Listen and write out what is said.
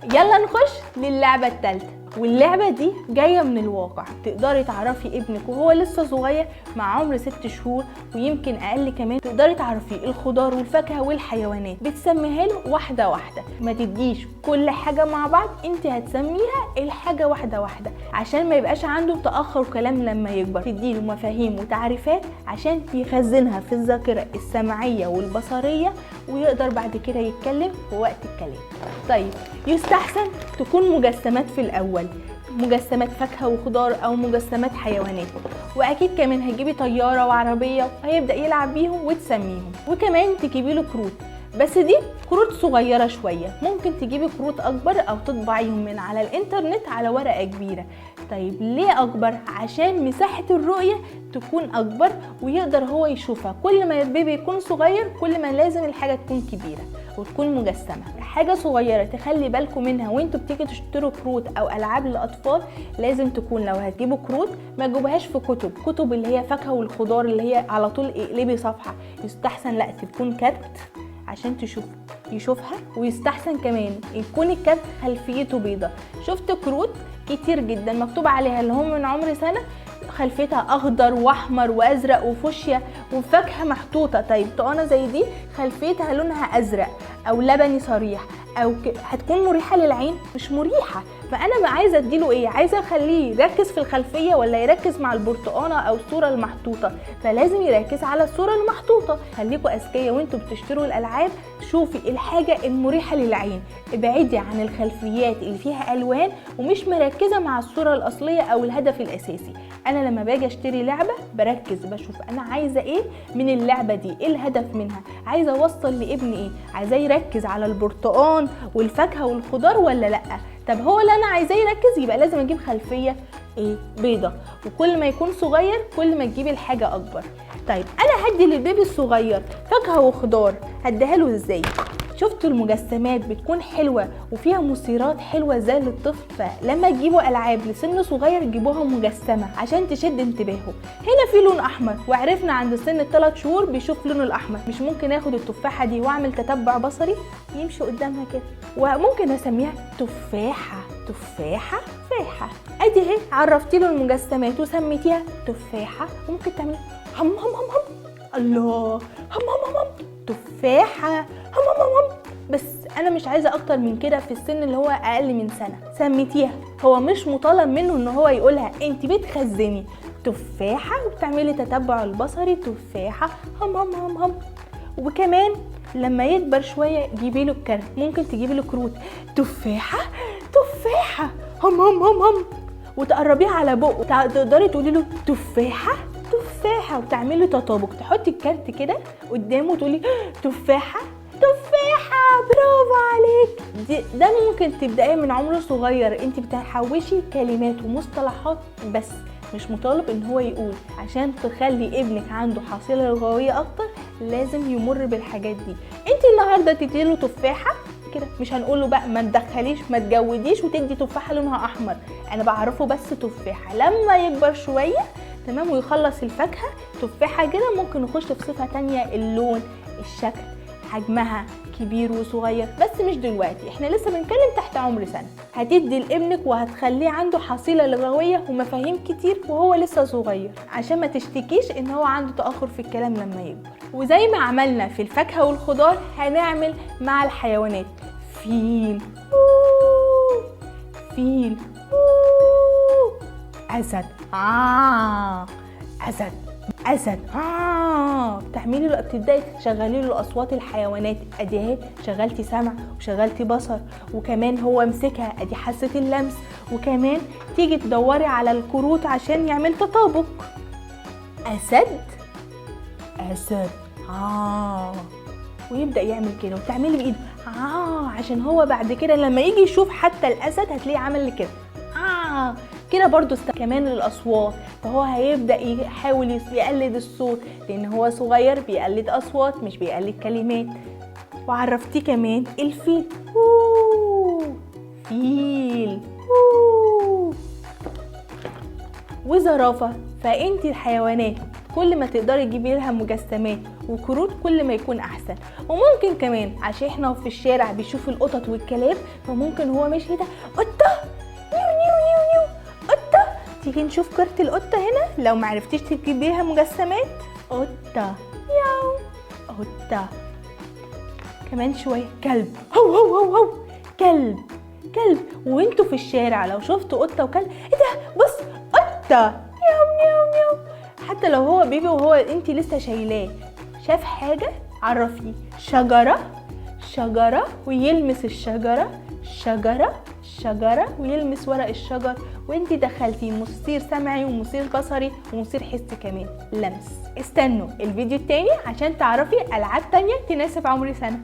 يلا نخش للعبة الثالثة، واللعبة دي جاية من الواقع. تقدري تعرفي ابنك وهو لسه صغير مع عمر 6 شهور ويمكن اقل كمان، تقدري تعرفي الخضار والفاكهة والحيوانات، بتسميها له واحدة واحدة. ما تديش كل حاجة مع بعض، انت هتسميها الحاجة واحدة واحدة عشان ما يبقاش عنده تأخر كلام لما يكبر. تديله مفاهيم وتعريفات عشان يخزنها في الذاكرة السمعية والبصرية، ويقدر بعد كده يتكلم في وقت الكلام. طيب يستحسن تكون مجسمات في الأول، مجسمات فاكهة وخضار أو مجسمات حيوانات. وأكيد كمان هتجيبي طيارة وعربية هيبدأ يلعب بيهم وتسميهم. وكمان تجيبي له كروت، بس دي كروت صغيرة شوية. ممكن تجيبي كروت أكبر أو تطبعيهم من على الإنترنت على ورقة كبيرة. طيب ليه أكبر؟ عشان مساحة الرؤية تكون أكبر ويقدر هو يشوفها. كل ما البيبي يكون صغير كل ما لازم الحاجة تكون كبيرة وتكون مجسمة. حاجة صغيرة تخلي بالكم منها وانتوا بتيجي تشتروا كروت أو ألعاب للأطفال، لازم تكون لو هتجيبوا كروت ما تجيبوهاش في كتب اللي هي فاكهة والخضار اللي هي على طول اقلبي صفحة. يستحسن لا تكون كارت عشان يشوفها. ويستحسن كمان يكون الكارت خلفيته بيضة. شفت كروت كتير جدا مكتوب عليها اللي هم من عمر سنة خلفيتها اخضر واحمر وازرق وفوشيا وفاكهه محطوطه. طيب طقانه زي دي خلفيتها لونها ازرق او لبني صريح او هتكون مريحه للعين؟ مش مريحه. فانا ما عايزه اديله ايه؟ عايزه اخليه يركز في الخلفيه ولا يركز مع البرتقانه او الصوره المحطوطه؟ فلازم يركز على الصوره المحطوطه. خليكوا اذكياء وانتوا بتشتروا الالعاب، شوفي الحاجه المريحه للعين، ابعدي عن الخلفيات اللي فيها الوان ومش مركزه مع الصوره الاصليه او الهدف الاساسي. انا لما باجي اشتري لعبه بركز، بشوف انا عايزه ايه من اللعبه دي، ايه الهدف منها، عايزه اوصل لابني ايه، عايزاه يركز على البرتقان والفاكهه والخضار ولا لا. طب هو اللي انا عايزاه يركز، يبقى لازم اجيب خلفيه ايه؟ بيضه. وكل ما يكون صغير كل ما تجيبي الحاجه اكبر. طيب انا هدي للبيبي الصغير فاكهه وخضار، هديها له ازاي؟ شفتوا المجسمات بتكون حلوه وفيها مثيرات حلوه زي للطفل، فلما تجيبوا العاب لسن صغير جيبوها مجسمه عشان تشد انتباهه. هنا في لون احمر وعرفنا عند سن 3 شهور بيشوف لونه الاحمر. مش ممكن اخد التفاحه دي واعمل تتبع بصري يمشي قدامها كده، وممكن اسميها تفاحه تفاحه تفاحه. ادي اهي عرفتي له المجسمات وسميتيها تفاحه. وممكن تعملي هم هم هم هم، الله هم هم هم تفاحه هم هم هم. بس انا مش عايزه اكتر من كده في السن اللي هو اقل من سنه. سميتيها، هو مش مطالب منه ان هو يقولها، انت بتخزني تفاحه وبتعملي تتبع البصري تفاحه هم هم هم هم. وكمان لما يكبر شويه جيبي له الكارت، ممكن تجيبي له كروت تفاحه تفاحه هم هم هم هم، وتقربيها على بقه. تقدري تقولي له تفاحه تفاحه وتعملي تطابق. تحطي الكارت كده قدامه وتقولي تفاحه تفاحه. برافو عليك. ده ممكن تبدايه من عمر صغير. انت بتحوشي كلمات ومصطلحات بس، مش مطالب ان هو يقول. عشان تخلي ابنك عنده حصيله لغويه اكتر لازم يمر بالحاجات دي. انت النهارده تديله تفاحه كده، مش هنقول له بقى ما تدخليش ما تجوديش وتدي تفاحه لونها احمر. انا بعرفه بس تفاحه. لما يكبر شويه تمام ويخلص الفاكهه تفاحه كده، ممكن نخش في صفه تانية، اللون، الشكل، حجمها كبير وصغير. بس مش دلوقتي، احنا لسه بنتكلم تحت عمر سنه. هتدي لابنك وهتخليه عنده حصيله لغويه ومفاهيم كتير وهو لسه صغير، عشان ما تشتكيش ان هو عنده تاخر في الكلام لما يكبر. وزي ما عملنا في الفاكهه والخضار هنعمل مع الحيوانات. فيل فيل اسد اسد اسد تعملي له، تبداي تشغلي له اصوات الحيوانات. ادي اهي شغلتي سمع وشغلتي بصر، وكمان هو مسكها ادي حاسه اللمس. وكمان تيجي تدوري على الكروت عشان يعمل تطابق. اسد اسد ويبدا يعمل كده وتعملي بايده عشان هو بعد كده لما يجي يشوف حتى الاسد هتلاقيه عمل كده كده برضو. كمان الاصوات، فهو هيبدا يحاول يقلد الصوت لان هو صغير، بيقلد اصوات مش بيقلد كلمات. وعرفتيه كمان الفيل فيل وزرافه. فانت الحيوانات كل ما تقدري تجيبي لها مجسمات وكروت كل ما يكون احسن. وممكن كمان عشان احنا في الشارع بيشوف القطط والكلاب، فممكن هو ماشي ده قطه نيو نيو نيو نيو قطه، تيجي نشوف كارت القطه هنا لو معرفتيش تجيبي لها مجسمات. قطه ياو قطه. كمان شويه كلب هو هو هو هو كلب كلب. وانتوا في الشارع لو شفتوا قطه وكلب، ايه ده بص قطه مياو مياو مياو. حتى لو هو بيبي وهو انت لسه شايلاه شاف حاجه عرفيه. شجره شجره ويلمس الشجره، شجره شجره ويلمس ورق الشجر، وانت دخلتي مثير سمعي ومثير بصري ومثير حسي كمان لمس. استنوا الفيديو التاني عشان تعرفي العاب تانية تناسب عمر سنه.